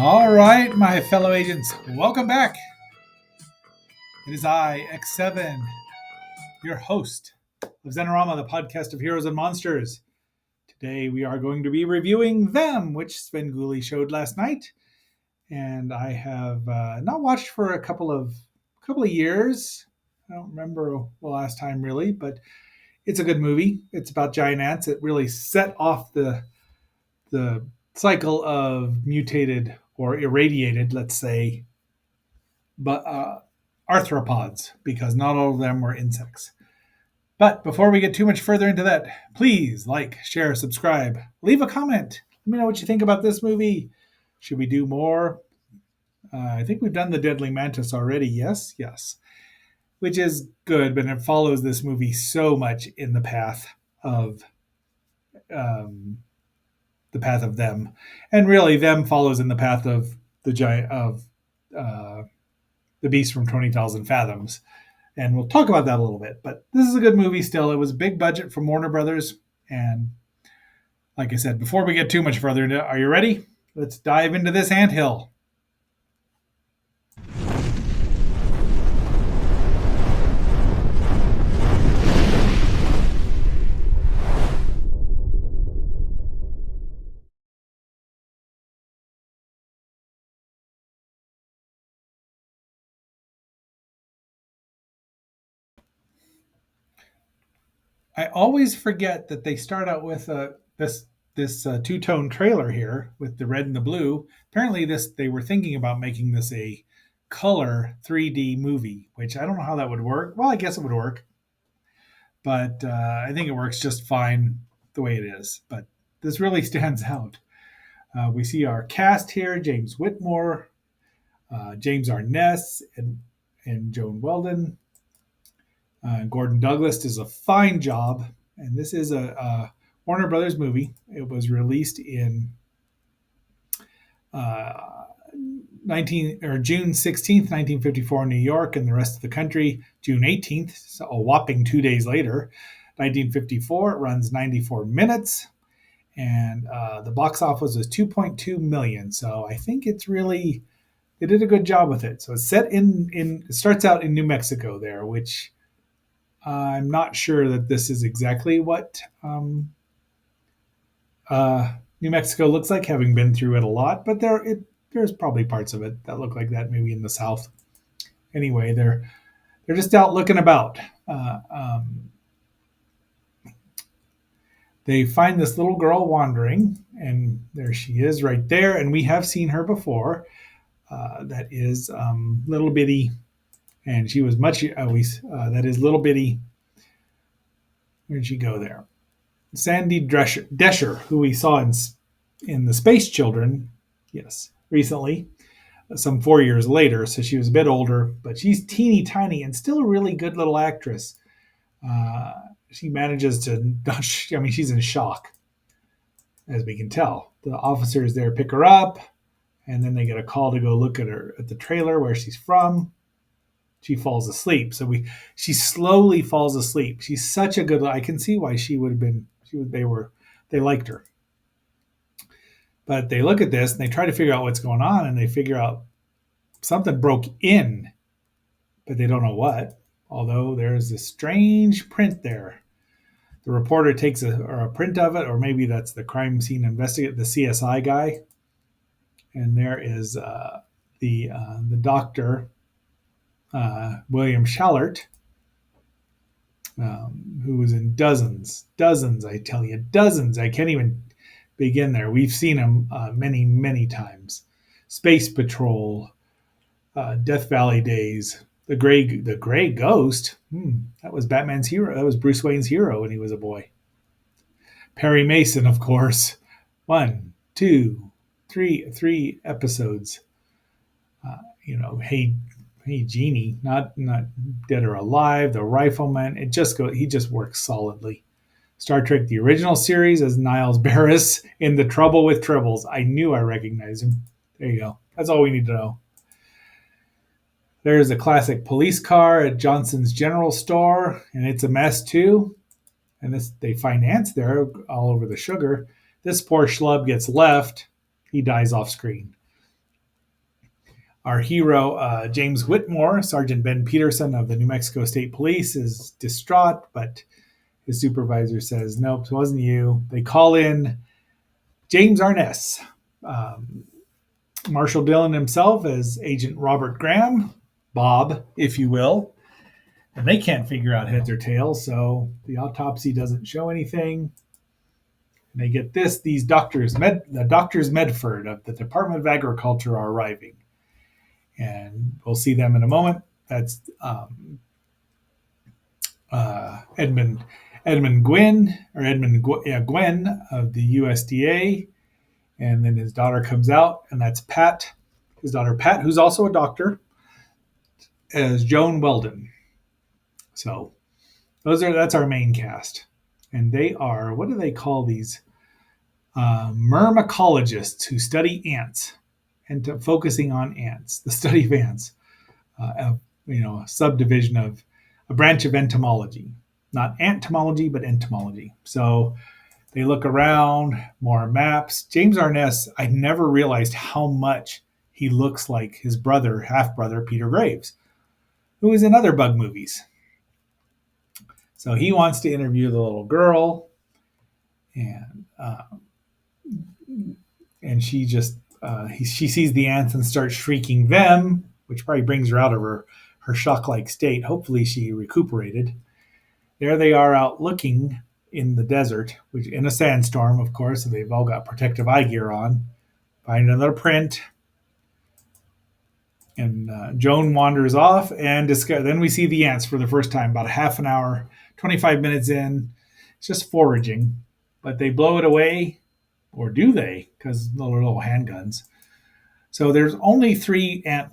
All right, my fellow agents, welcome back. It is I, X7, your host of Zenorama, the podcast of heroes and monsters. Today we are going to be reviewing Them, which Sven Gulli showed last night, and I have not watched for a couple of years. I don't remember the last time really, but it's a good movie. It's about giant ants. It really set off the cycle of mutated or irradiated, let's say, but arthropods, because not all of them were insects. But before we get too much further into that, please like, share, subscribe, leave a comment. Let me know what you think about this movie. Should we do more? I think we've done the Deadly Mantis already. Yes, which is good, but it follows this movie so much in the path of um, them, and really, them follows in the path of the giant of uh, the Beast from 20,000 Fathoms. And we'll talk about that a little bit. But this is a good movie still. It was a big budget from Warner Brothers. And like I said, before we get too much further into, are you ready? Let's dive into this anthill. I always forget that they start out with this two-tone trailer here with the red and the blue. Apparently, they were thinking about making this a color 3D movie, which I don't know how that would work. Well, I guess it would work, but I think it works just fine the way it is. But this really stands out. We see our cast here: James Whitmore, James Arness, and Joan Weldon. Gordon Douglas does a fine job, and this is a Warner Brothers movie. It was released in uh, June 16th, 1954 in New York, and the rest of the country June 18th, so a whopping 2 days later, 1954. It runs 94 minutes, and the box office was 2.2 million. So I think they did a good job with it. So it's set it starts out in New Mexico there, which I'm not sure that this is exactly what New Mexico looks like, having been through it a lot, but there's probably parts of it that look like that, maybe in the South. Anyway, they're just out looking about. Uh, um, they find this little girl wandering, and there she is right there, and we have seen her before. That is little bitty, and she was much always that is little bitty. Where'd she go there? Sandy Desher, who we saw in the Space Children, yes, recently, some 4 years later. So she was a bit older, but she's teeny tiny and still a really good little actress. Uh, she manages to, I mean, she's in shock, as we can tell. The officers there pick her up, and then they get a call to go look at the trailer where she's from. She falls asleep. She slowly falls asleep. She's such a good. I can see why she would have been. They liked her. But they look at this and they try to figure out what's going on, and they figure out something broke in, but they don't know what. Although there's a strange print there. The reporter takes a print of it, or maybe that's the crime scene investigator, the CSI guy. And there is the doctor, William Schallert, who was in dozens, I tell you, dozens. I can't even begin there. We've seen him many, many times. Space Patrol, Death Valley Days, the Gray Ghost. That was Batman's hero. That was Bruce Wayne's hero when he was a boy. Perry Mason, of course. One, two, three episodes. Hey Genie, not Dead or Alive, The Rifleman. He just works solidly. Star Trek, the original series, as Niles Barris in The Trouble with Tribbles. I knew I recognized him. There you go. That's all we need to know. There's a classic police car at Johnson's General Store, and it's a mess too. And they find ants there all over the sugar. This poor schlub gets left. He dies off screen. Our hero, James Whitmore, Sergeant Ben Peterson of the New Mexico State Police, is distraught, but his supervisor says, nope, it wasn't you. They call in James Arness, um, Marshall Dillon himself as Agent Robert Graham, Bob, if you will. And they can't figure out heads or tails, so the autopsy doesn't show anything. And they get this: these doctors, the doctors Medford of the Department of Agriculture are arriving, and we'll see them in a moment. That's Edmund Gwynn Gwen of the USDA, and then his daughter comes out, and that's Pat, his daughter Pat, who's also a doctor, as Joan Weldon. So that's our main cast, and they are, what do they call these? Myrmecologists who study ants and focusing on ants, the study of ants, a subdivision of a branch of entomology, not entomology, but entomology. So they look around, more maps. James Arness, I never realized how much he looks like his brother, half brother, Peter Graves, who is in other bug movies. So he wants to interview the little girl, and she just she sees the ants and starts shrieking them, which probably brings her out of her shock-like state. Hopefully she recuperated. There they are out looking in the desert, which in a sandstorm, of course, so they've all got protective eye gear on. Find another print, and Joan wanders off, and then we see the ants for the first time, about a half an hour, 25 minutes in. It's just foraging, but they blow it away, or do they? Because they're little handguns. So there's only 3 ant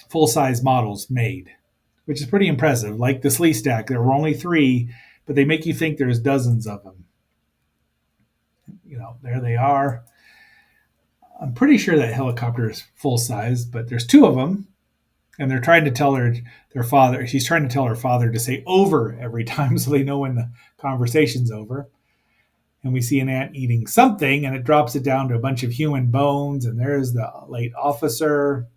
full-size models made, which is pretty impressive. Like the Slee Stack, there were only 3, but they make you think there's dozens of them. There they are. I'm pretty sure that helicopter is full-size, but there's 2 of them, and they're trying to tell their father. She's trying to tell her father to say over every time so they know when the conversation's over. And we see an ant eating something, and it drops it down to a bunch of human bones, and there's the late officer,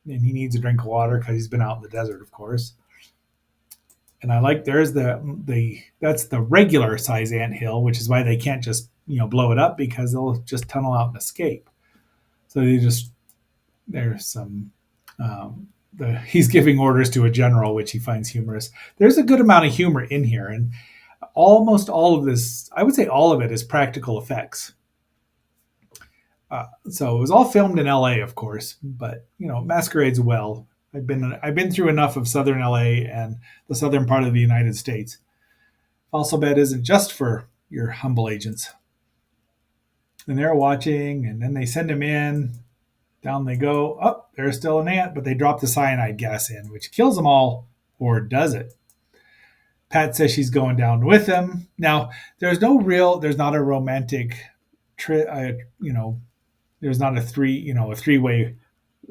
and he needs a drink of water because he's been out in the desert, of course. And I like, there's that's the regular size anthill, which is why they can't just blow it up, because they'll just tunnel out and escape. So there's some he's giving orders to a general, which he finds humorous. There's a good amount of humor in here, and almost all of this, I would say all of it, is practical effects. So it was all filmed in LA, of course, but masquerades well. I've been through enough of southern LA and the southern part of the United States. Fossil bed isn't just for your humble agents. And they're watching, and then they send him in. Down they go. Oh, there's still an ant, but they drop the cyanide gas in, which kills them all, or does it? Pat says she's going down with him. Now, there's not a romantic, there's not a three-way,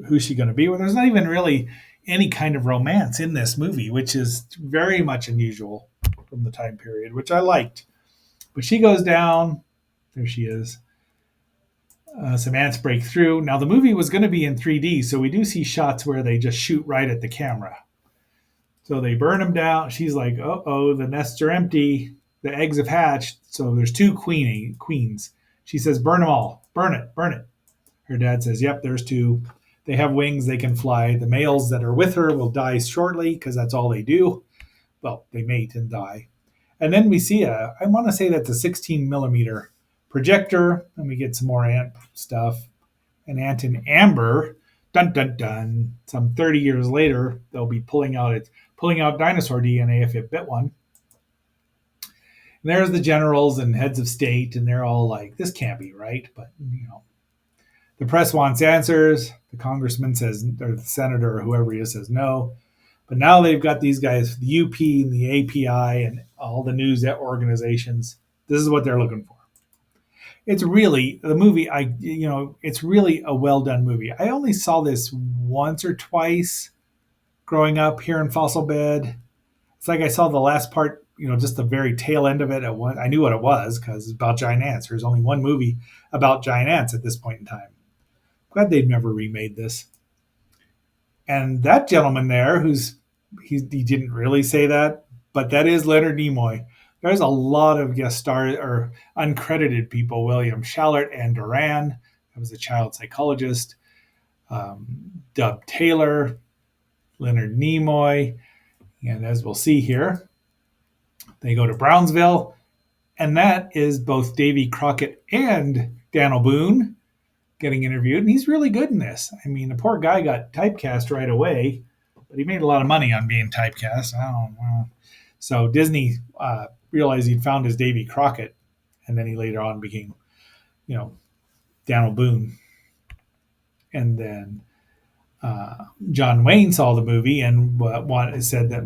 who's she going to be with? There's not even really any kind of romance in this movie, which is very much unusual from the time period, which I liked. But she goes down. There she is. Some ants break through. Now, the movie was going to be in 3D, so we do see shots where they just shoot right at the camera. So they burn them down. She's like, uh-oh, the nests are empty. The eggs have hatched. So there's 2 queens. She says, burn them all. Burn it. Her dad says, yep, there's 2. They have wings. They can fly. The males that are with her will die shortly because that's all they do. Well, they mate and die. And then we see I want to say that's a 16 millimeter projector. And we get some more ant stuff. An ant in amber. Dun, dun, dun. Some 30 years later, they'll be pulling out dinosaur DNA if it bit one. And there's the generals and heads of state, and they're all like, this can't be right. But, the press wants answers. The congressman says, or the senator or whoever he is says no. But now they've got these guys, the UP and the API and all the news organizations. This is what they're looking for. It's really the movie. It's really a well done movie. I only saw this once or twice growing up here in Fossil Bed. It's like I saw the last part, just the very tail end of it. I knew what it was because it's about giant ants. There's only one movie about giant ants at this point in time. Glad they've never remade this. And that gentleman there, he didn't really say that, but that is Leonard Nimoy. There's a lot of guest stars or uncredited people. William Shallert and Duran, that was a child psychologist. Dub Taylor, Leonard Nimoy, and as we'll see here, they go to Brownsville, and that is both Davy Crockett and Daniel Boone getting interviewed, and he's really good in this. I mean, the poor guy got typecast right away, but he made a lot of money on being typecast. I don't know. So Disney realized he'd found his Davy Crockett, and then he later on became, Daniel Boone. And then John Wayne saw the movie and said that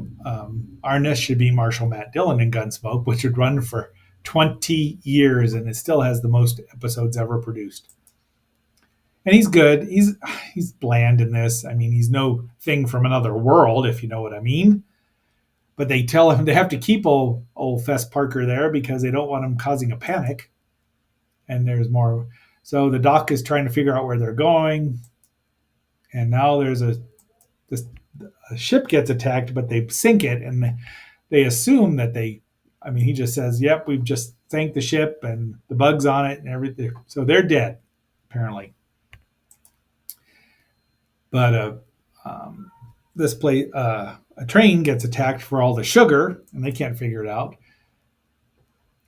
Arness should be Marshal Matt Dillon in Gunsmoke, which would run for 20 years, and it still has the most episodes ever produced. And he's good. He's bland in this. I mean, he's no thing from another world, if you know what I mean. But they tell him they have to keep old Fess Parker there because they don't want him causing a panic. And there's more. So the doc is trying to figure out where they're going. And now there's a ship gets attacked, but they sink it, and they assume that he just says, "Yep, we've just sank the ship, and the bugs on it, and everything." So they're dead, apparently. But a train gets attacked for all the sugar, and they can't figure it out.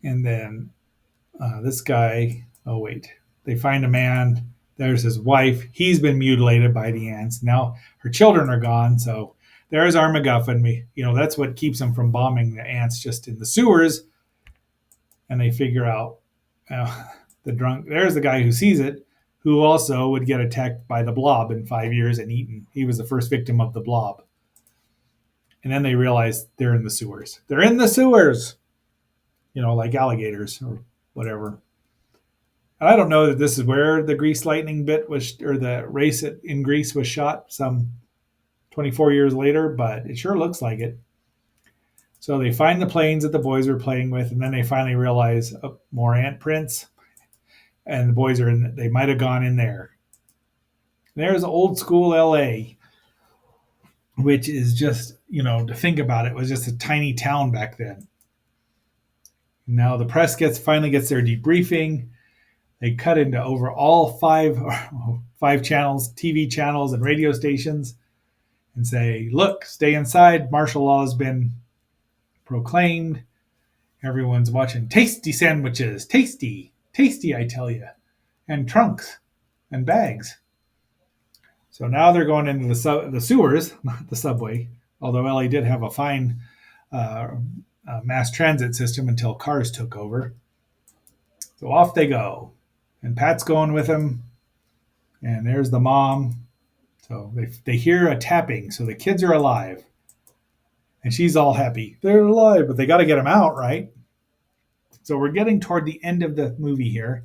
And then this guy, they find a man. There's his wife. He's been mutilated by the ants. Now her children are gone. So there's our MacGuffin. That's what keeps them from bombing the ants just in the sewers. And they figure out there's the guy who sees it, who also would get attacked by the blob in 5 years and eaten. He was the first victim of the blob. And then they realize they're in the sewers. They're in the sewers, like alligators or whatever. I don't know that this is where the Grease Lightning bit was, or the race in Greece was shot some 24 years later, but it sure looks like it. So they find the planes that the boys were playing with, and then they finally realize more ant prints, and the boys they might have gone in there. There's old school LA, which is just, to think about it, was just a tiny town back then. Now the press finally gets their debriefing. They cut into over all five channels, TV channels and radio stations, and say, "Look, stay inside. Martial law has been proclaimed. Everyone's watching tasty sandwiches. Tasty, tasty, I tell you. And trunks and bags." So now they're going into the sewers, not the subway, although LA did have a fine mass transit system until cars took over. So off they go. And Pat's going with him. And there's the mom. So they hear a tapping. So the kids are alive. And she's all happy. They're alive, but they got to get them out, right? So we're getting toward the end of the movie here.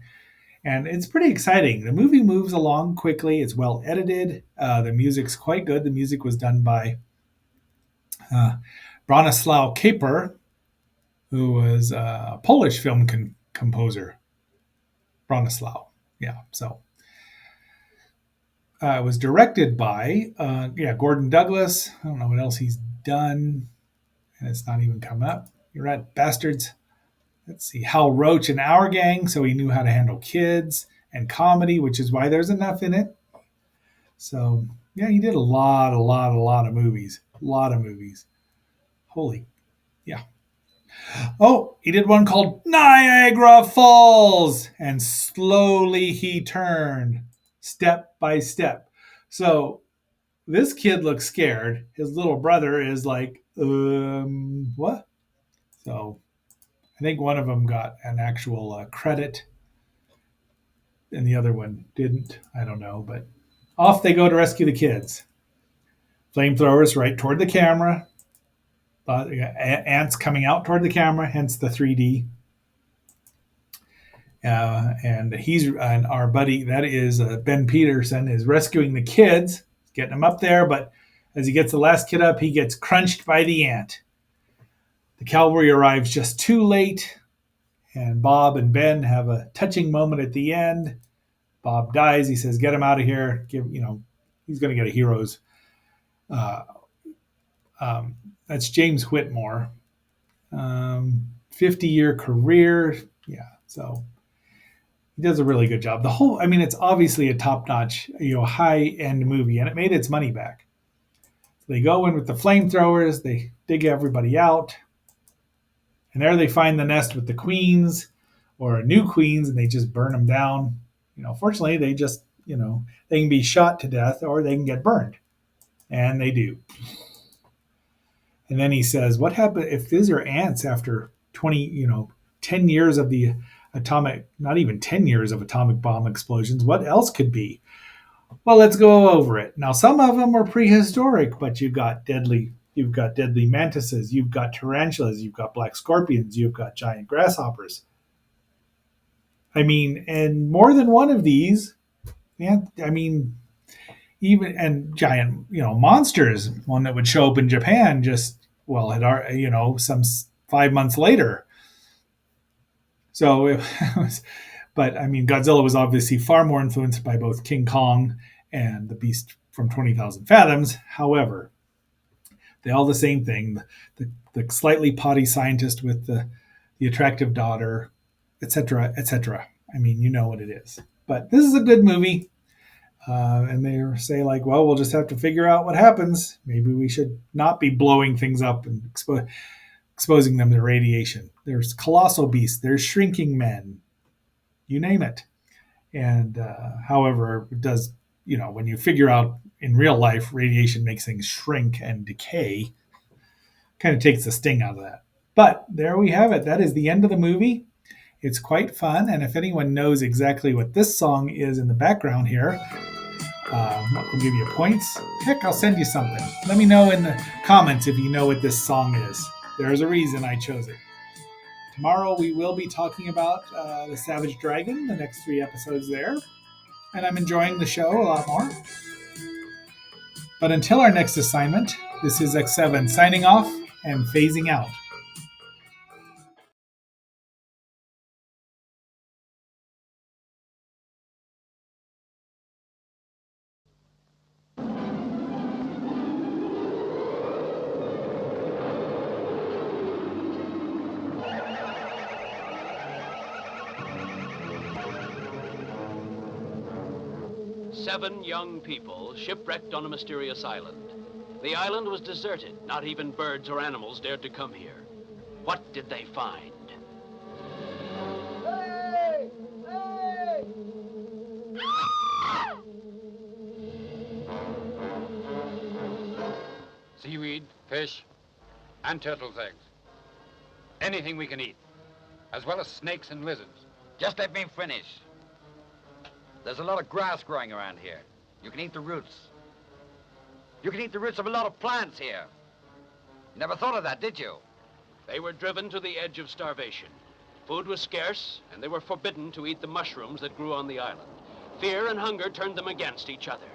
And it's pretty exciting. The movie moves along quickly. It's well edited. The music's quite good. The music was done by Bronislaw Kaper, who was a Polish film composer. Bronislaw. Yeah, so it was directed by Gordon Douglas. I don't know what else he's done, and it's not even coming up. You're right, bastards. Let's see, Hal Roach and Our Gang, so he knew how to handle kids and comedy, which is why there's enough in it. So yeah, he did a lot of movies. A lot of movies. Holy, yeah. Oh, he did one called Niagara Falls, and slowly he turned, step by step. So this kid looks scared. His little brother is like, what? So I think one of them got an actual credit, and the other one didn't. I don't know, but off they go to rescue the kids. Flamethrowers right toward the camera. Ants coming out toward the camera, hence the 3D. And our buddy, that is Ben Peterson, is rescuing the kids, getting them up there. But as he gets the last kid up, he gets crunched by the ant. The cavalry arrives just too late, and Bob and Ben have a touching moment at the end Bob dies. He says, "Get him out of here." He's going to get a hero's. Uh, that's James Whitmore. 50-year career. Yeah, so he does a really good job. It's obviously a top-notch, high-end movie, and it made its money back. They go in with the flamethrowers, they dig everybody out, and there they find the nest with the queens or new queens, and they just burn them down. Fortunately, they just, they can be shot to death or they can get burned, and they do. And then he says, what happened if these are ants after 10 years of the atomic, not even 10 years of atomic bomb explosions? What else could be? Well, let's go over it. Now, some of them are prehistoric, but you've got deadly mantises, you've got tarantulas, you've got black scorpions, you've got giant grasshoppers. And more than one of these, even and giant, monsters. One that would show up in Japan some 5 months later. So it was, but Godzilla was obviously far more influenced by both King Kong and the Beast from 20,000 Fathoms. However, they all the same thing. The slightly potty scientist with the attractive daughter, etc., etc. You know what it is. But this is a good movie. And they say well, we'll just have to figure out what happens. Maybe we should not be blowing things up and exposing them to radiation. There's colossal beasts. There's shrinking men. You name it. And however, it does, when you figure out in real life, radiation makes things shrink and decay, kind of takes the sting out of that. But there we have it. That is the end of the movie. It's quite fun. And if anyone knows exactly what this song is in the background here, we'll give you points. Heck, I'll send you something. Let me know in the comments if you know what this song is. There's a reason I chose it. Tomorrow we will be talking about the Savage Dragon, the next 3 episodes there. And I'm enjoying the show a lot more. But until our next assignment, this is X7 signing off and phasing out. Seven young people shipwrecked on a mysterious island. The island was deserted. Not even birds or animals dared to come here. What did they find? Hey! Hey! Seaweed, fish, and turtle's eggs. Anything we can eat, as well as snakes and lizards. Just let me finish. There's a lot of grass growing around here. You can eat the roots. You can eat the roots of a lot of plants here. You never thought of that, did you? They were driven to the edge of starvation. Food was scarce, and they were forbidden to eat the mushrooms that grew on the island. Fear and hunger turned them against each other.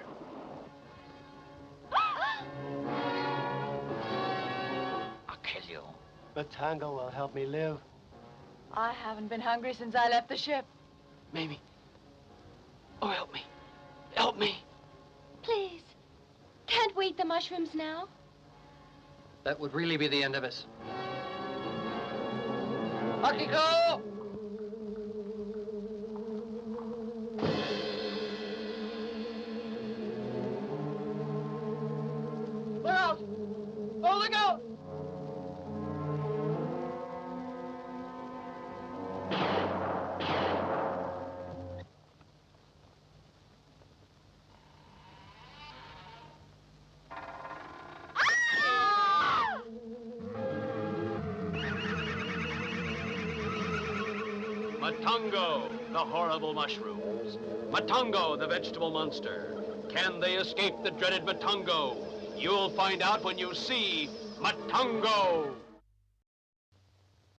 I'll kill you. But Tango will help me live. I haven't been hungry since I left the ship. Mamie. Oh, help me. Help me. Please. Can't we eat the mushrooms now? That would really be the end of us. Akiko! Look out! Oh, look out! Matungo, the horrible mushrooms. Matungo, the vegetable monster. Can they escape the dreaded Matungo? You'll find out when you see Matungo.